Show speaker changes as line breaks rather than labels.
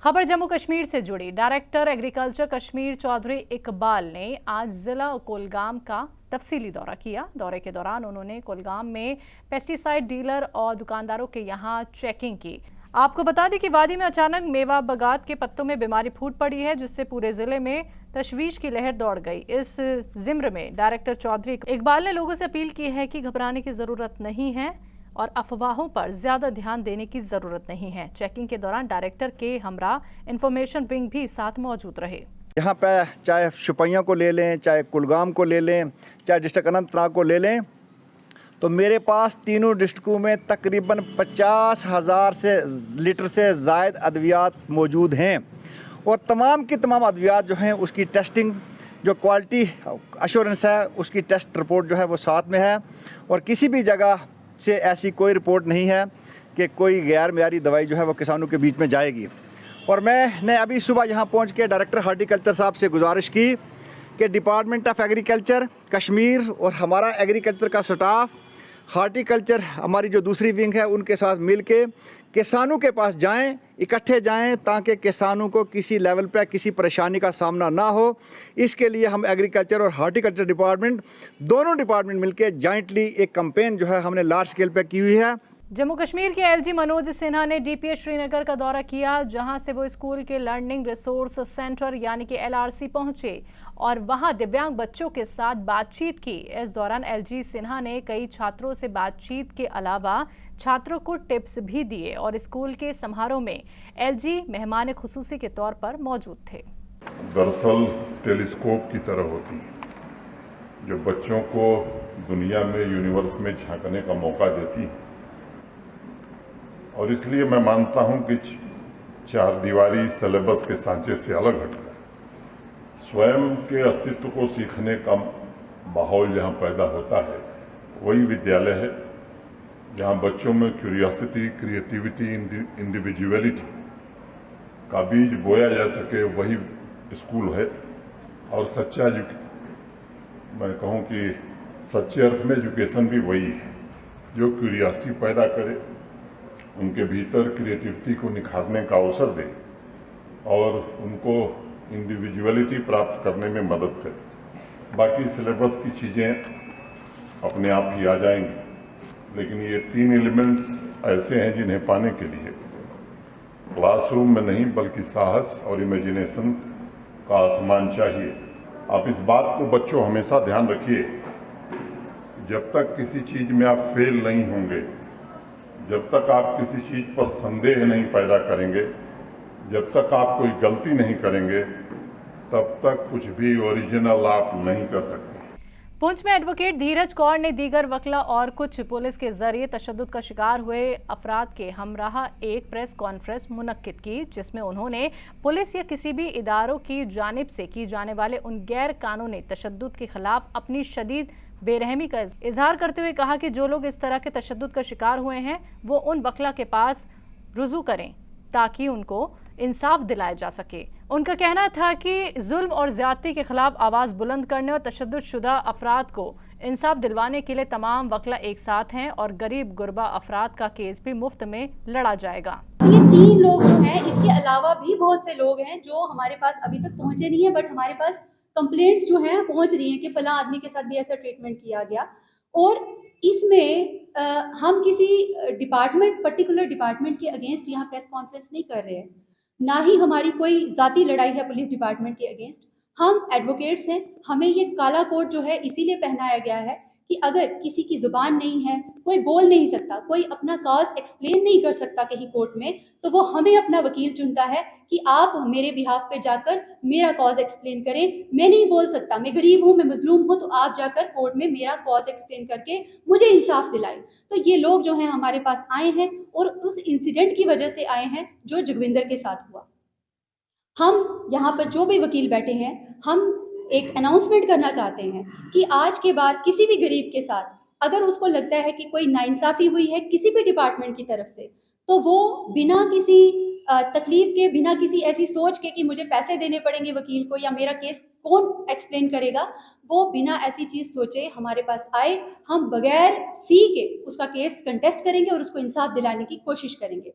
खबर जम्मू कश्मीर से जुड़ी। डायरेक्टर एग्रीकल्चर कश्मीर चौधरी इकबाल ने आज जिला कुलगाम का तफसीली दौरा किया। दौरे के दौरान उन्होंने कुलगाम में पेस्टिसाइड डीलर और दुकानदारों के यहां चेकिंग की। आपको बता दें कि वादी में अचानक मेवा बगात के पत्तों में बीमारी फूट पड़ी है, जिससे पूरे जिले में तशवीश की लहर दौड़ गई। इस जिम्र में डायरेक्टर चौधरी इकबाल ने लोगों से अपील की है कि घबराने की जरूरत नहीं है और अफवाहों पर ज्यादा ध्यान देने की जरूरत नहीं है। चेकिंग के दौरान डायरेक्टर के हमरा इंफॉर्मेशन विंग भी साथ मौजूद रहे।
यहाँ पे चाहे शुपियाँ को ले लें, चाहे कुलगाम को ले लें, चाहे डिस्ट्रिक्ट अनंतनाग को ले लें, तो मेरे पास तीनों डिस्ट्रिक्टों में तकरीबन 50,000 से लीटर से ज़ायद अद्वियात मौजूद हैं और तमाम की तमाम अद्वियात जो हैं उसकी टेस्टिंग, जो क्वालिटी अश्योरेंस है, उसकी टेस्ट रिपोर्ट जो है वो साथ में है और किसी भी जगह से ऐसी कोई रिपोर्ट नहीं है कि कोई गैर मेयारी दवाई जो है वो किसानों के बीच में जाएगी। और मैंने अभी सुबह यहाँ पहुँच के डायरेक्टर हार्टिकल्चर साहब से गुजारिश की कि डिपार्टमेंट ऑफ एग्रीकल्चर कश्मीर और हमारा एग्रीकल्चर का स्टाफ, हार्टिकल्चर हमारी जो दूसरी विंग है, उनके साथ मिल के किसानों के पास जाएं, इकट्ठे जाएं, ताकि किसानों को किसी लेवल पे किसी परेशानी का सामना ना हो। इसके लिए हम एग्रीकल्चर और हार्टिकल्चर डिपार्टमेंट, दोनों डिपार्टमेंट मिलकर जॉइंटली एक कैंपेन जो है हमने लार्ज स्केल पे की हुई है।
जम्मू कश्मीर के एलजी मनोज सिन्हा ने डीपीएस श्रीनगर का दौरा किया, जहां से वो स्कूल के लर्निंग रिसोर्स सेंटर यानी कि एलआरसी पहुंचे और वहां दिव्यांग बच्चों के साथ बातचीत की। इस दौरान एलजी सिन्हा ने कई छात्रों से बातचीत के अलावा छात्रों को टिप्स भी दिए और स्कूल के समारोह में एलजी मेहमान खुसूसी के तौर पर मौजूद थे।
दरअसल टेलीस्कोप की तरह होती है जो बच्चों को दुनिया में, यूनिवर्स में झांकने का मौका देती है और इसलिए मैं मानता हूं कि चार दीवारी सिलेबस के सांचे से अलग हटकर स्वयं के अस्तित्व को सीखने का माहौल जहां पैदा होता है, वही विद्यालय है जहां बच्चों में क्यूरियोसिटी, क्रिएटिविटी, इंडिविजुअलिटी का बीज बोया जा सके, वही स्कूल है। और सच्चा मैं कहूं कि सच्चे अर्थ में एजुकेशन भी वही है जो क्यूरियोसिटी पैदा करे, उनके भीतर क्रिएटिविटी को निखारने का अवसर दे और उनको इंडिविजुअलिटी प्राप्त करने में मदद करे। बाकी सिलेबस की चीज़ें अपने आप ही आ जाएंगी, लेकिन ये तीन एलिमेंट्स ऐसे हैं जिन्हें पाने के लिए क्लासरूम में नहीं बल्कि साहस और इमेजिनेशन का आसमान चाहिए। आप इस बात को बच्चों हमेशा ध्यान रखिए, जब तक किसी चीज़ में आप फेल नहीं होंगे, जब तक आप किसी चीज़ पर संदेह नहीं पैदा करेंगे, जब तक आप कोई गलती नहीं करेंगे, तब तक कुछ भी ओरिजिनल आप नहीं कर सकते।
पुंछ में एडवोकेट धीरज कौर ने दीगर वकला और कुछ पुलिस के जरिए तशद्दुद का शिकार हुए अफराद के हमराह एक प्रेस कॉन्फ्रेंस मुनक्किद की, जिसमें उन्होंने पुलिस या किसी भी इदारों की जानिब से की जाने वाले उन गैर कानूनी तशद्दुद के खिलाफ अपनी शदीद बेरहमी का इजहार करते हुए कहा कि जो लोग इस तरह के तशद्दुद का शिकार हुए हैं वो उन वकला के पास रुजू करें ताकि उनको इंसाफ दिलाया जा सके। उनका कहना था कि जुल्म और ज्यादती के खिलाफ आवाज़ बुलंद करने और तशद्दुद शुदा अफराद को इंसाफ दिलवाने के लिए तमाम वकला एक साथ हैं और गरीब गुरबा अफराद का केस भी मुफ्त में लड़ा जाएगा।
ये तीन लोग जो हैं, इसके अलावा भी बहुत से लोग हैं जो हमारे पास अभी तक पहुंचे नहीं है, बट हमारे पास कंप्लेंट्स जो हैं पहुंच रही हैं कि फला आदमी के साथ भी ऐसा ट्रीटमेंट किया गया। और इसमें हम किसी डिपार्टमेंट, पर्टिकुलर डिपार्टमेंट के अगेंस्ट यहाँ प्रेस कॉन्फ्रेंस नहीं कर रहे हैं, ना ही हमारी कोई ज़ाती लड़ाई है पुलिस डिपार्टमेंट के अगेंस्ट। हम एडवोकेट्स हैं, हमें ये काला कोट जो है इसीलिए पहनाया गया है कि अगर किसी की ज़ुबान नहीं है, कोई बोल नहीं सकता, कोई अपना कॉज एक्सप्लेन नहीं कर सकता कहीं कोर्ट में, तो वो हमें अपना वकील चुनता है कि आप मेरे बिहाफ पे जाकर मेरा कॉज एक्सप्लेन करें। मैं नहीं बोल सकता, मैं गरीब हूँ, मैं मजलूम हूँ, तो आप जाकर कोर्ट में मेरा कॉज एक्सप्लेन करके मुझे इंसाफ दिलाएं। तो ये लोग जो हैं हमारे पास आए हैं और उस इंसिडेंट की वजह से आए हैं जो जगविंदर के साथ हुआ। हम यहाँ पर जो भी वकील बैठे हैं, हम एक अनाउंसमेंट करना चाहते हैं कि आज के बाद किसी भी गरीब के साथ अगर उसको लगता है कि कोई नाइंसाफ़ी हुई है किसी भी डिपार्टमेंट की तरफ से, तो वो बिना किसी तकलीफ के, बिना किसी ऐसी सोच के कि मुझे पैसे देने पड़ेंगे वकील को या मेरा केस कौन एक्सप्लेन करेगा, वो बिना ऐसी चीज़ सोचे हमारे पास आए। हम बगैर फ़ी के उसका केस कंटेस्ट करेंगे और उसको इंसाफ दिलाने की कोशिश करेंगे।